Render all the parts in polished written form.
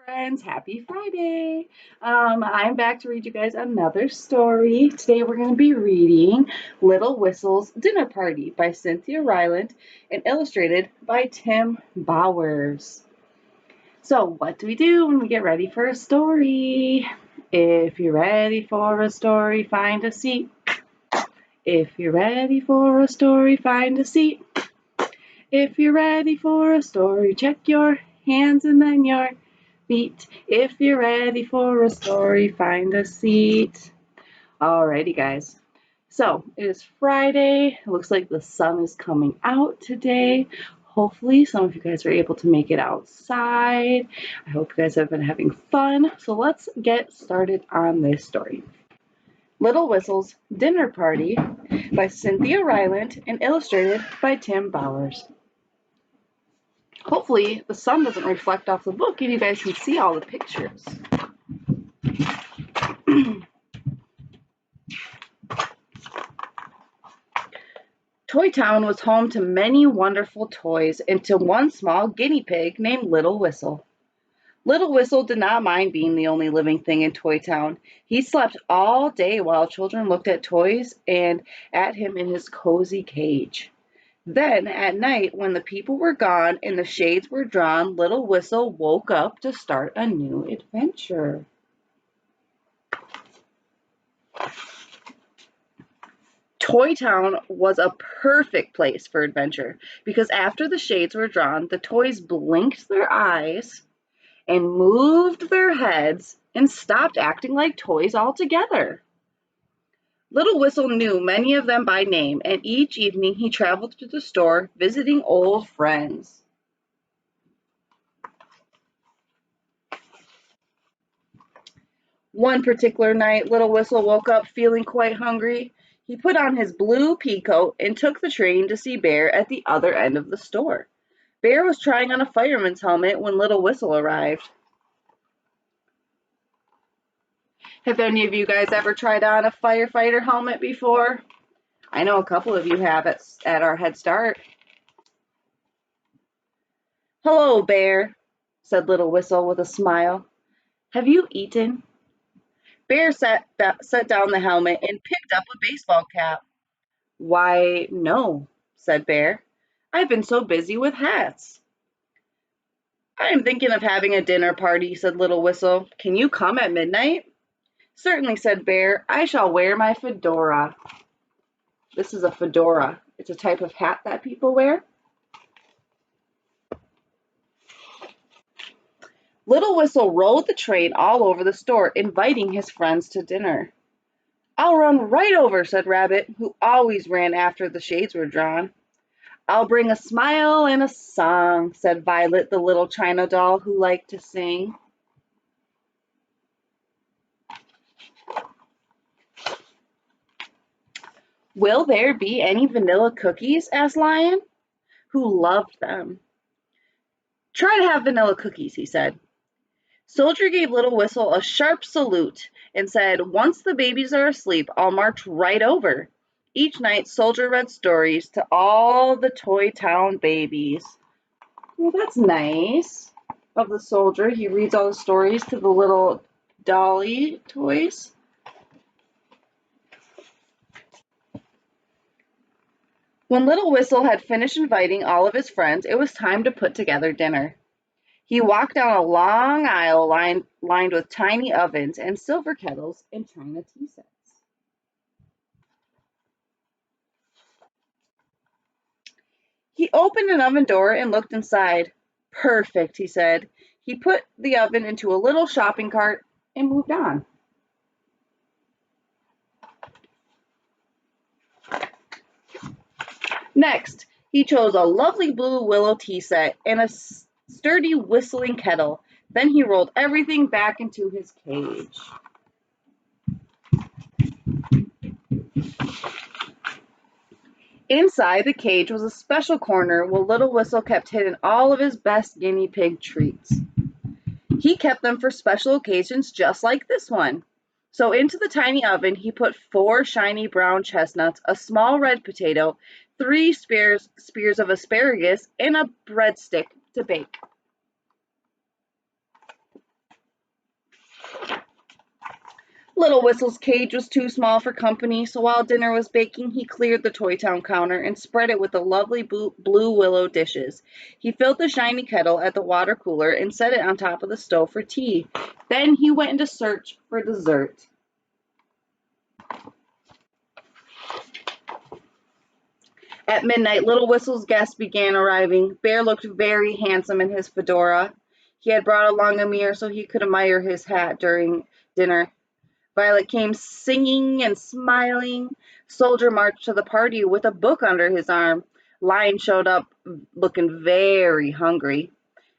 friends. Happy Friday. I'm back to read you guys another story. Today we're going to be reading Little Whistle's Dinner Party by Cynthia Rylant and illustrated by Tim Bowers. So, what do we do when we get ready for a story? If you're ready for a story, find a seat. If you're ready for a story, find a seat. If you're ready for a story, check your hands and then your feet. If you're ready for a story, find a seat. Alrighty, guys. So it is Friday. It looks like the sun is coming out today. Hopefully, some of you guys are able to make it outside. I hope you guys have been having fun. So let's get started on this story. Little Whistle's Dinner Party by Cynthia Rylant and illustrated by Tim Bowers. Hopefully the sun doesn't reflect off the book and you guys can see all the pictures. Toy Town was home to many wonderful toys and to one small guinea pig named Little Whistle. Little Whistle did not mind being the only living thing in Toy Town. He slept all day while children looked at toys and at him in his cozy cage. Then, at night, when the people were gone and the shades were drawn, Little Whistle woke up to start a new adventure. Toy Town was a perfect place for adventure because after the shades were drawn, the toys blinked their eyes and moved their heads and stopped acting like toys altogether. Little Whistle knew many of them by name, and each evening he traveled to the store visiting old friends. One particular night, Little Whistle woke up feeling quite hungry. He put on his blue pea coat and took the train to see Bear at the other end of the store. Bear was trying on a fireman's helmet when Little Whistle arrived. Have any of you guys ever tried on a firefighter helmet before? I know a couple of you have at our Head Start. "Hello, Bear," said Little Whistle with a smile. "Have you eaten?" Bear set down the helmet and picked up a baseball cap. "Why, no," said Bear. "I've been so busy with hats." "I'm thinking of having a dinner party," said Little Whistle. "Can you come at midnight?" "Certainly," said Bear. "I shall wear my fedora." This is a fedora. It's a type of hat that people wear. Little Whistle rode the train all over the store, inviting his friends to dinner. "I'll run right over," said Rabbit, who always ran after the shades were drawn. "I'll bring a smile and a song," said Violet, the little china doll who liked to sing. "Will there be any vanilla cookies?" asked Lion, who loved them. "Try to have vanilla cookies," he said. Soldier gave Little Whistle a sharp salute and said, "Once the babies are asleep, I'll march right over." Each night, Soldier read stories to all the Toy Town babies. Well, that's nice of the soldier. He reads all the stories to the little dolly toys. When Little Whistle had finished inviting all of his friends, it was time to put together dinner. He walked down a long aisle lined with tiny ovens and silver kettles and china tea sets. He opened an oven door and looked inside. "Perfect," he said. He put the oven into a little shopping cart and moved on. Next, he chose a lovely blue willow tea set and a sturdy whistling kettle. Then he rolled everything back into his cage. Inside the cage was a special corner where Little Whistle kept hidden all of his best guinea pig treats. He kept them for special occasions just like this one. So into the tiny oven he put 4 shiny brown chestnuts, a small red potato, 3 spears of asparagus, and a breadstick to bake. Little Whistle's cage was too small for company, so while dinner was baking, he cleared the Toy Town counter and spread it with the lovely blue willow dishes. He filled the shiny kettle at the water cooler and set it on top of the stove for tea. Then he went into search for dessert. At midnight, Little Whistle's guests began arriving. Bear looked very handsome in his fedora. He had brought along a mirror so he could admire his hat during dinner. Violet came singing and smiling. Soldier marched to the party with a book under his arm. Lion showed up looking very hungry.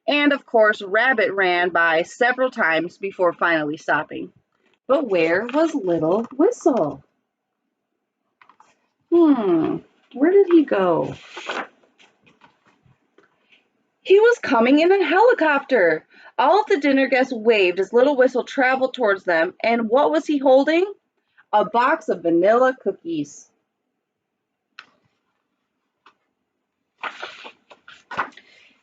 And of course, Rabbit ran by several times before finally stopping. But where was Little Whistle? Where did he go? He was coming in a helicopter. All of the dinner guests waved as Little Whistle traveled towards them. And what was he holding? A box of vanilla cookies.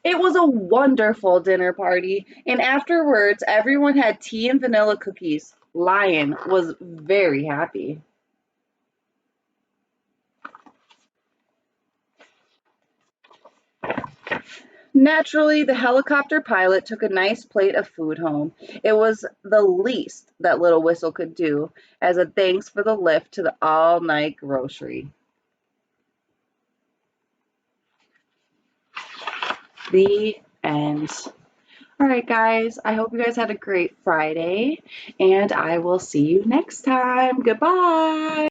It was a wonderful dinner party, and afterwards, everyone had tea and vanilla cookies. Lion was very happy. Naturally, the helicopter pilot took a nice plate of food home. It was the least that Little Whistle could do as a thanks for the lift to the all night grocery. The end. All right, guys, I hope you guys had a great Friday, and I will see you next time. Goodbye.